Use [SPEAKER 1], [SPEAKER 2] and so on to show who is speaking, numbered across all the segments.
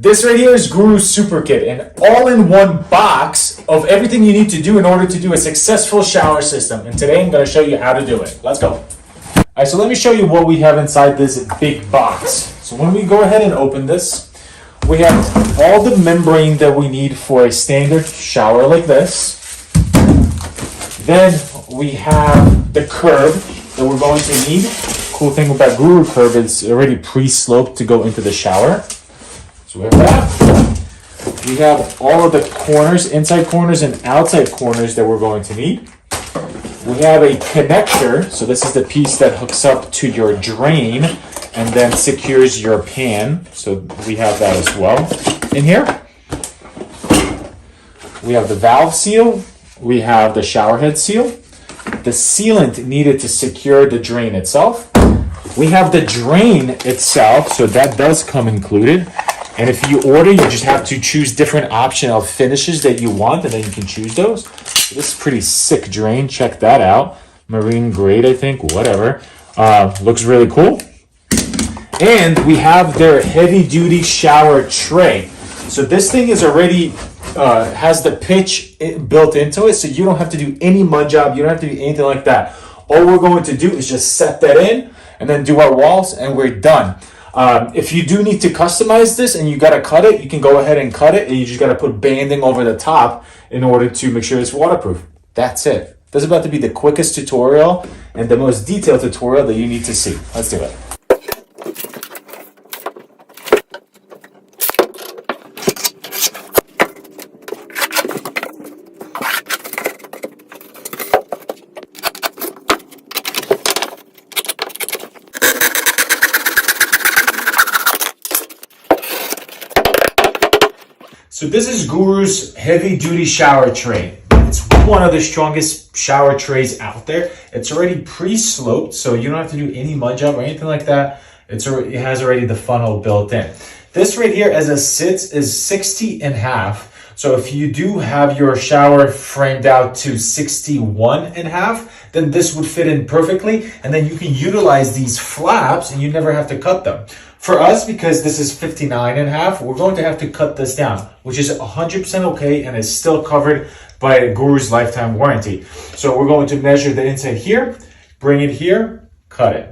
[SPEAKER 1] This right here is Guru's SuperKit, an all-in-one box of everything you need to do in order to do a successful shower system. And today I'm going to show you how to do it. Let's go. Alright, so let me show you what we have inside this big box. So when we go ahead and open this, we have all the membrane that we need for a standard shower like this. Then we have the curb that we're going to need. Cool thing about Guru curb is already pre-sloped to go into the shower. So we have that. We have all of the corners, inside corners and outside corners that we're going to need. We have a connector. So this is the piece that hooks up to your drain and then secures your pan. So we have that as well in here. We have the valve seal. We have the shower head seal. The sealant needed to secure the drain itself. We have the drain itself, so that does come included. And if you order, you just have to choose different optional finishes that you want, and then you can choose those. So this is pretty sick drain. Check that out. Marine grade, I think, whatever. Looks really cool. And we have their heavy-duty shower tray. So this thing is already has the pitch built into it, so you don't have to do any mud job. You don't have to do anything like that. All we're going to do is just set that in and then do our walls, and we're done. If you do need to customize this and you got to cut it, you can go ahead and cut it, and you just got to put banding over the top in order to make sure it's waterproof. That's it. This is about to be the quickest tutorial and the most detailed tutorial that you need to see. Let's do it. So this is Guru's heavy-duty shower tray. It's one of the strongest shower trays out there. It's already pre-sloped, so you don't have to do any mud job or anything like that. It has already the funnel built in. This right here, as it sits, is 60.5. So if you do have your shower framed out to 61.5, then this would fit in perfectly. And then you can utilize these flaps and you never have to cut them. For us, because this is 59.5, we're going to have to cut this down, which is 100% okay and is still covered by Guru's lifetime warranty. So we're going to measure the inside here, bring it here, cut it.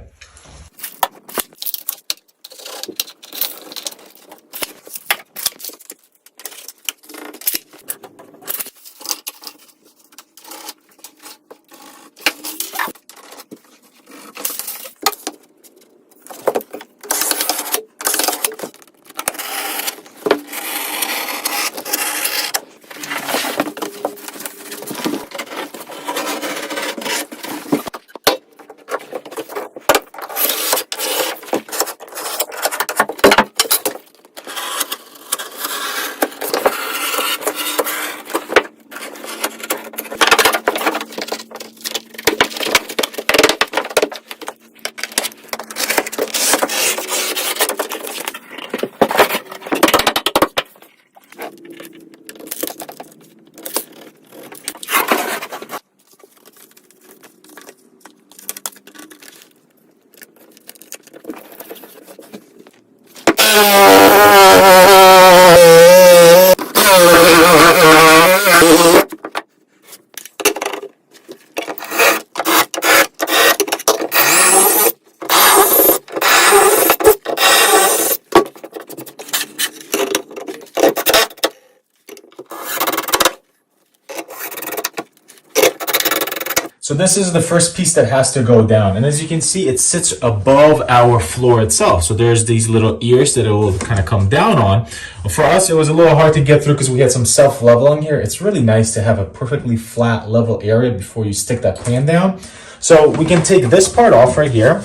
[SPEAKER 1] So this is the first piece that has to go down. And as you can see, it sits above our floor itself. So there's these little ears that it will kind of come down on. For us, it was a little hard to get through because we had some self-leveling here. It's really nice to have a perfectly flat level area before you stick that pan down. So we can take this part off right here.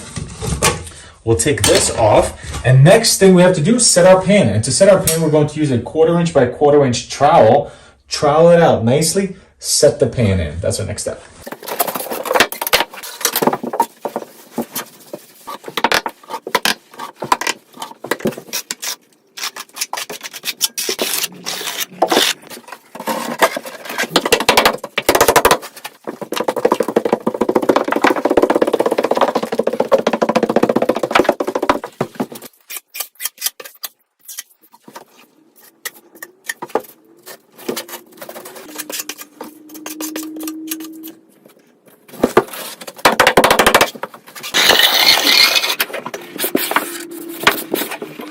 [SPEAKER 1] We'll take this off. And next thing we have to do is set our pan. And to set our pan, we're going to use a 1/4 inch by 1/4 inch trowel. Trowel it out nicely, set the pan in. That's our next step.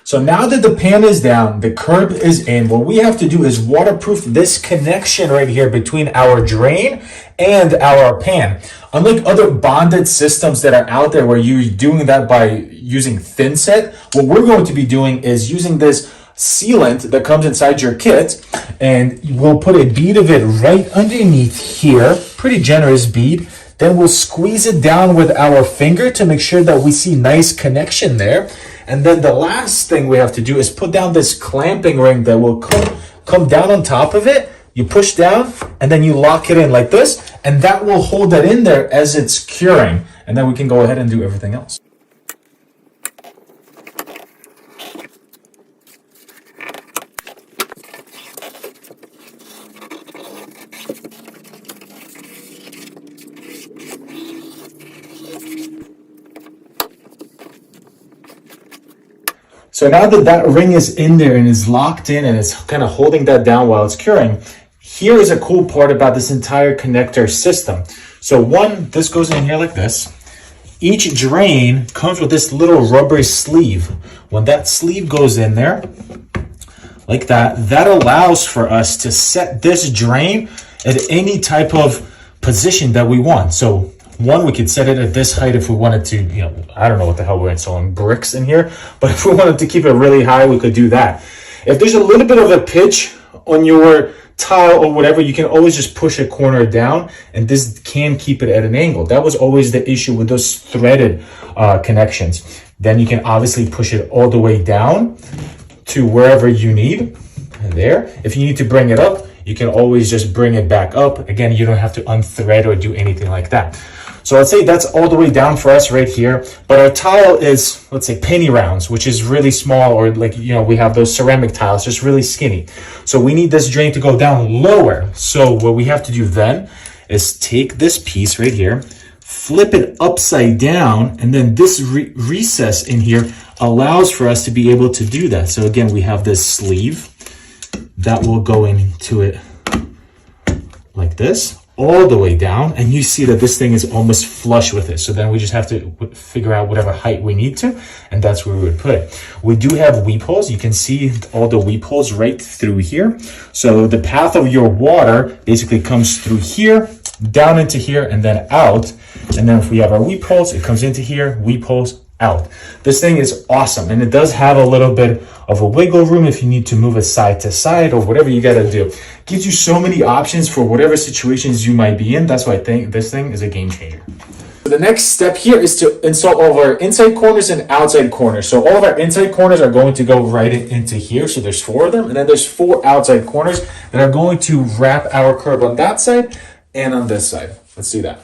[SPEAKER 1] So now that the pan is down, the curb is in, what we have to do is waterproof this connection right here between our drain and our pan. Unlike other bonded systems that are out there where you're doing that by using thin set, what we're going to be doing is using this sealant that comes inside your kit, and we'll put a bead of it right underneath here, pretty generous bead. Then we'll squeeze it down with our finger to make sure that we see nice connection there. And then the last thing we have to do is put down this clamping ring that will come down on top of it. You push down and then you lock it in like this, and that will hold that in there as it's curing. And then we can go ahead and do everything else. So now that that ring is in there and is locked in and it's kind of holding that down while it's curing, here is a cool part about this entire connector system. So one, this goes in here like this. Each drain comes with this little rubber sleeve. When that sleeve goes in there, like that, that allows for us to set this drain at any type of position that we want. So one, we could set it at this height if we wanted to, I don't know what the hell we're installing bricks in here, but if we wanted to keep it really high, we could do that. If there's a little bit of a pitch on your tile or whatever, you can always just push a corner down, and this can keep it at an angle. That was always the issue with those threaded connections. Then you can obviously push it all the way down to wherever you need. There. If you need to bring it up, you can always just bring it back up. Again, you don't have to unthread or do anything like that. So let's say that's all the way down for us right here, but our tile is, let's say, penny rounds, which is really small, or like, we have those ceramic tiles, just really skinny. So we need this drain to go down lower. So what we have to do then is take this piece right here, flip it upside down, and then this recess in here allows for us to be able to do that. So again, we have this sleeve that will go into it like this, all the way down, and you see that this thing is almost flush with it. So then we just have to figure out whatever height we need to, and that's where we would put it. We do have weep holes. You can see all the weep holes right through here. So the path of your water basically comes through here, down into here, and then out. And then if we have our weep holes, it comes into here, weep holes, out. This thing is awesome, and it does have a little bit of a wiggle room if you need to move it side to side or whatever you got to do. Gives you so many options for whatever situations you might be in. That's why I think this thing is a game changer. The next step here is to install all of our inside corners and outside corners. So all of our inside corners are going to go right into here. So there's 4 of them, and then there's 4 outside corners that are going to wrap our curb on that side and on this side. Let's do that.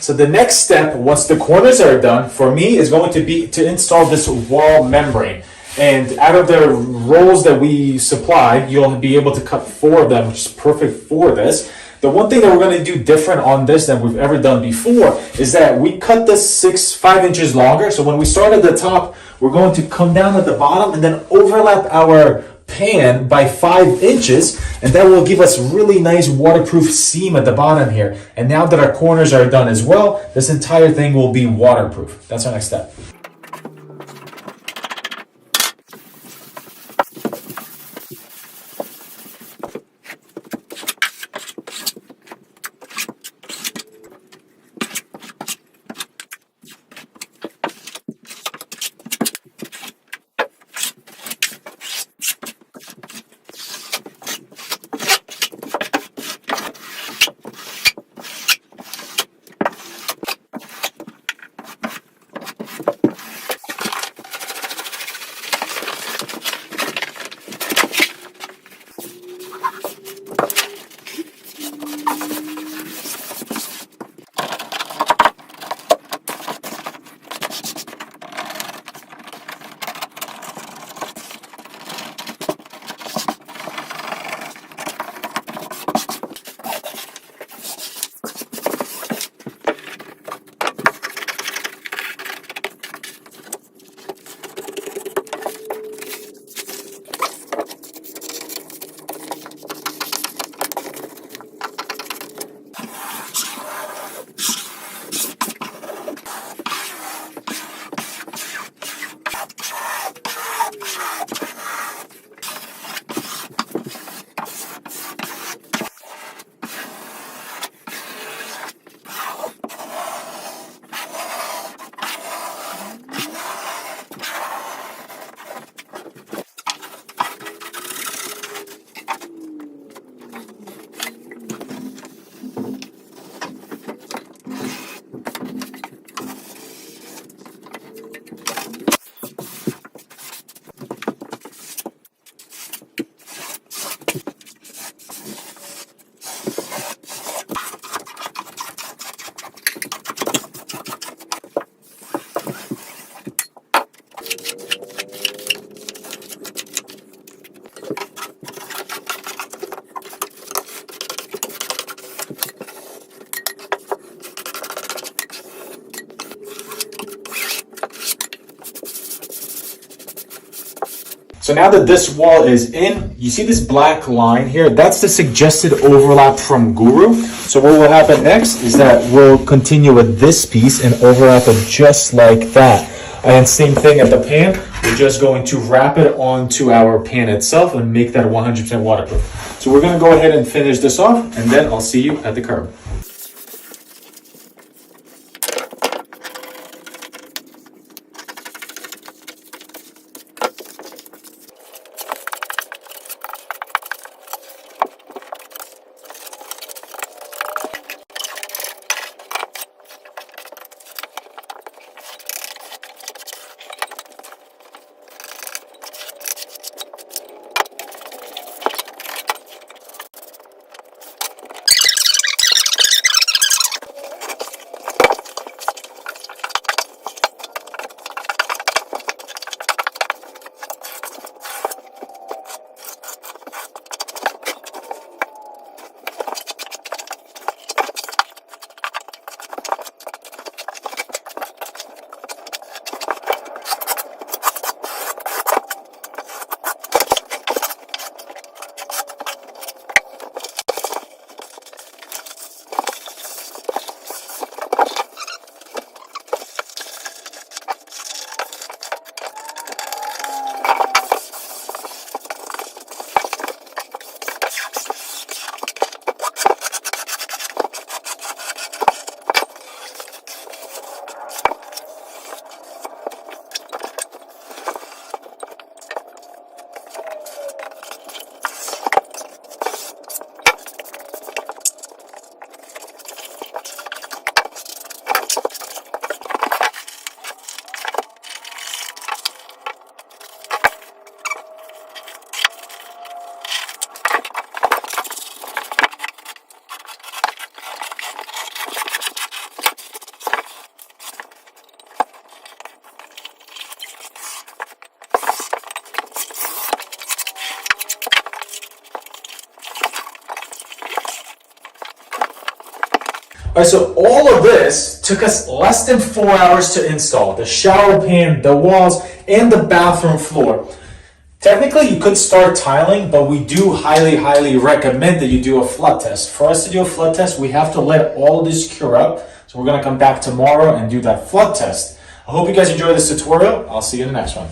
[SPEAKER 1] So the next step, once the corners are done, for me is going to be to install this wall membrane. And out of the rolls that we supply, you'll be able to cut 4 of them, which is perfect for this. The one thing that we're going to do different on this than we've ever done before is that we cut this 5 inches longer. So when we start at the top, we're going to come down at the bottom and then overlap our pan by 5 inches, and that will give us really nice waterproof seam at the bottom here. And now that our corners are done as well, this entire thing will be waterproof. That's our next step. So now that this wall is in, you see this black line here? That's the suggested overlap from Guru. So what will happen next is that we'll continue with this piece and overlap it just like that. And same thing at the pan. We're just going to wrap it onto our pan itself and make that 100% waterproof. So we're going to go ahead and finish this off, and then I'll see you at the curb. All right, so all of this took us less than 4 hours to install. The shower pan, the walls, and the bathroom floor. Technically, you could start tiling, but we do highly recommend that you do a flood test. For us to do a flood test, we have to let all of this cure up. So we're gonna come back tomorrow and do that flood test. I hope you guys enjoyed this tutorial. I'll see you in the next one.